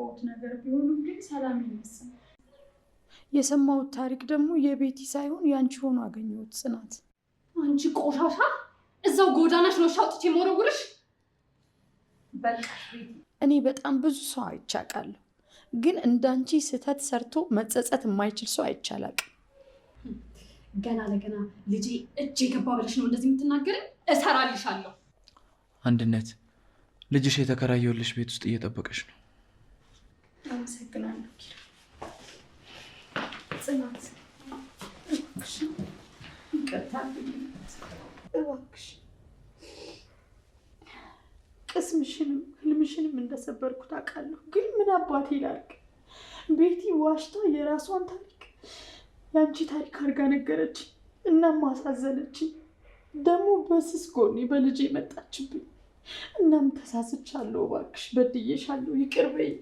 ያልገባሁት ነገር ቢሆንም ግን ሰላም ይመስል የሰማሁት ታሪክ ደግሞ የቤቲ ሳይሆን ያንቺ ሆኖ አገኘሁት። ጽናት አንቺ ቆሻሻ እዛው ጎዳናሽ ነው ሻውጥቼ የምወረውርሽ። በቃ እኔ በጣም ብዙ ሰው አይቻቃለሁ፣ ግን እንዳንቺ ስህተት ሰርቶ መጸጸት የማይችል ሰው አይቻላቅም። ገና ለገና ልጄ እጅ የገባ ብለሽ ነው እንደዚህ የምትናገረኝ? እሰራልሻለሁ። አንድነት ልጅሽ የተከራየውልሽ ቤት ውስጥ እየጠበቀሽ ነው። አመሰግናለሁ ጽናት። እባክሽ ይቅርታ እባክሽ። ቅስምሽንም ህልምሽንም እንደሰበርኩት አውቃለሁ፣ ግን ምን አባቴ ላድርግ? ቤቲ ዋሽታ የራሷን ታሪክ ያንቺ ታሪክ አድርጋ ነገረች። እናም አሳዘነችኝ። ደግሞ በስስ ጎኔ በልጄ መጣችብኝ። እናም ተሳስቻለሁ። እባክሽ በድዬሻለሁ፣ ይቅር በይኝ።